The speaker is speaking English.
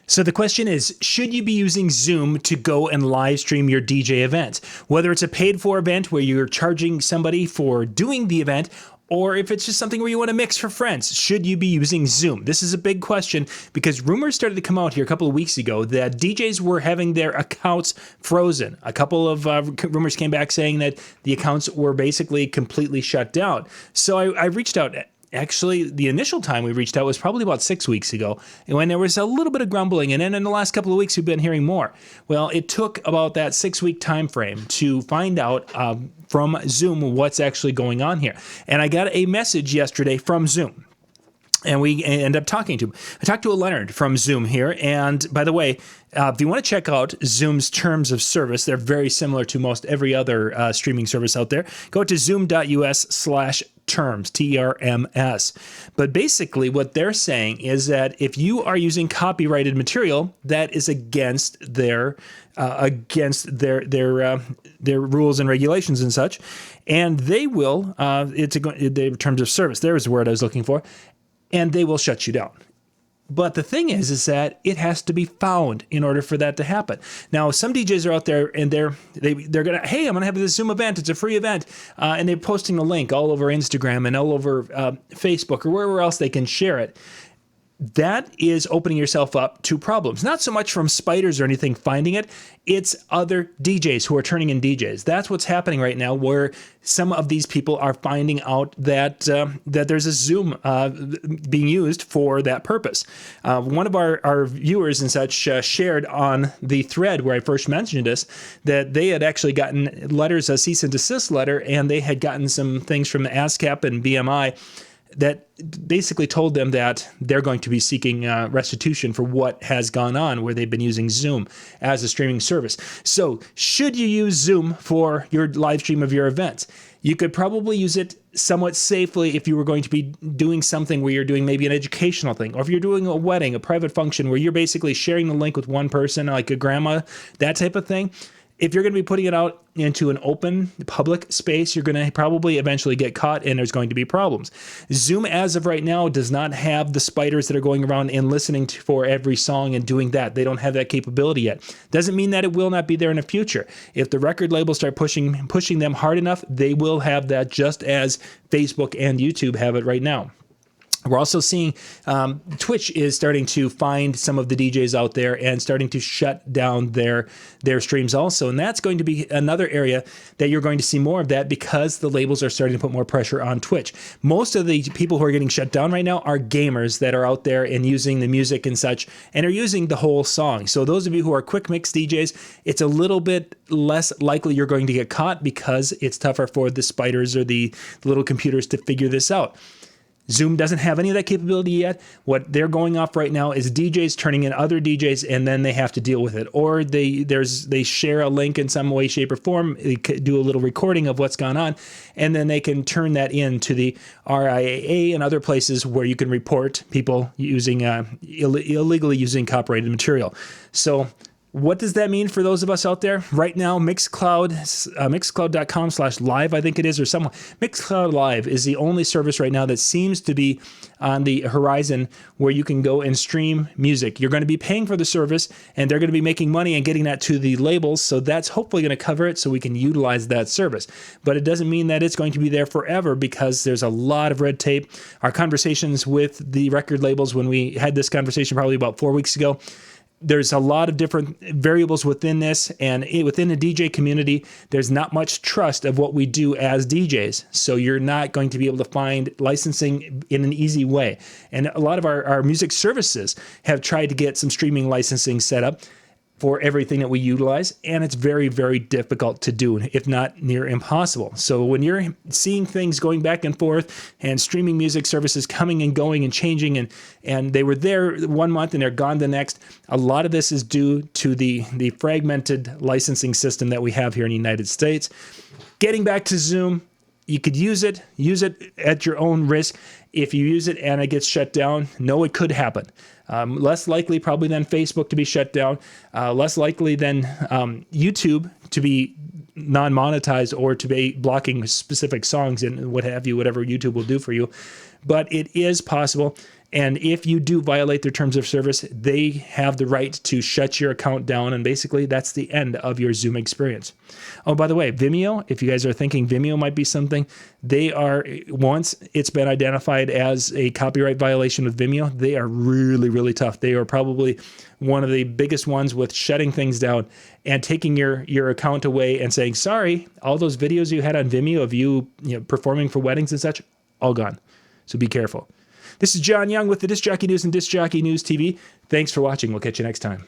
So the question is, should you be using Zoom to go and live stream your DJ event? Whether it's a paid for event where you're charging somebody for doing the event, or if it's just something where you want to mix for friends, should you be using Zoom? This is a big question because rumors started to come out here a couple of weeks ago that DJs were having their accounts frozen. A couple of rumors came back saying that the accounts were basically completely shut down. So I reached out. Actually, the initial time we reached out was probably about 6 weeks ago, and when there was a little bit of grumbling, and then in the last couple of weeks we've been hearing more. Well, it took about that 6-week time frame to find out from Zoom what's actually going on here. And I got a message yesterday from Zoom. And we end up talking to him. I talked to a Leonard from Zoom here. And by the way, if you want to check out Zoom's terms of service, they're very similar to most every other streaming service out there. Go to zoom.us/terms, TRMS. But basically what they're saying is that if you are using copyrighted material, that is against their rules and regulations and such. And they will, their terms of service, there's the word I was looking for, and they will shut you down. But the thing is that it has to be found in order for that to happen. Now, some DJs are out there and they're gonna, hey, I'm gonna have this Zoom event. It's a free event, and they're posting the link all over Instagram and all over Facebook or wherever else they can share it. That is opening yourself up to problems. Not so much from spiders or anything finding it, it's other DJs who are turning in DJs. That's what's happening right now, where some of these people are finding out that that there's a Zoom being used for that purpose. One of our viewers and such shared on the thread where I first mentioned this, that they had actually gotten letters, a cease and desist letter, and they had gotten some things from the ASCAP and BMI that basically told them that they're going to be seeking restitution for what has gone on where they've been using Zoom as a streaming service. So should you use Zoom for your live stream of your events? You could probably use it somewhat safely if you were going to be doing something where you're doing maybe an educational thing, or if you're doing a wedding, a private function where you're basically sharing the link with one person, like a grandma, that type of thing. If you're going to be putting it out into an open public space, you're going to probably eventually get caught and there's going to be problems. Zoom, as of right now, does not have the spiders that are going around and listening for every song and doing that. They don't have that capability yet. Doesn't mean that it will not be there in the future. If the record labels start pushing them hard enough, they will have that, just as Facebook and YouTube have it right now. We're also seeing Twitch is starting to find some of the DJs out there and starting to shut down their streams also. And that's going to be another area that you're going to see more of that, because the labels are starting to put more pressure on Twitch. Most of the people who are getting shut down right now are gamers that are out there and using the music and such, and are using the whole song. So those of you who are quick mix DJs, it's a little bit less likely you're going to get caught, because it's tougher for the spiders or the little computers to figure this out. Zoom doesn't have any of that capability yet. What they're going off right now is DJs turning in other DJs, and then they have to deal with it. Or they share a link in some way, shape, or form, they do a little recording of what's gone on, and then they can turn that in to the RIAA and other places where you can report people using illegally using copyrighted material. So what does that mean for those of us out there? Right now, Mixcloud.com/live, I think it is, or someone. Mixcloud Live is the only service right now that seems to be on the horizon where you can go and stream music. You're going to be paying for the service, and they're going to be making money and getting that to the labels, so that's hopefully going to cover it so we can utilize that service. But it doesn't mean that it's going to be there forever, because there's a lot of red tape. Our conversations with the record labels, when we had this conversation probably about 4 weeks ago, there's a lot of different variables within this, and within the DJ community, there's not much trust of what we do as DJs. So you're not going to be able to find licensing in an easy way. And a lot of our music services have tried to get some streaming licensing set up for everything that we utilize, and it's very, very difficult to do, if not near impossible. So when you're seeing things going back and forth, and streaming music services coming and going and changing, and they were there 1 month and they're gone the next, a lot of this is due to the fragmented licensing system that we have here in the United States. Getting back to Zoom, you could use it at your own risk. If you use it and it gets shut down, no, it could happen. Less likely probably than Facebook to be shut down, less likely than YouTube to be non-monetized or to be blocking specific songs and what have you, whatever YouTube will do for you. But it is possible. And if you do violate their terms of service, they have the right to shut your account down. And basically, that's the end of your Zoom experience. Oh, by the way, Vimeo, if you guys are thinking Vimeo might be something, they are, once it's been identified as a copyright violation with Vimeo, they are really, really tough. They are probably one of the biggest ones with shutting things down and taking your account away and saying, sorry, all those videos you had on Vimeo of you performing for weddings and such, all gone. So be careful. This is John Young with the Disc Jockey News and Disc Jockey News TV. Thanks for watching. We'll catch you next time.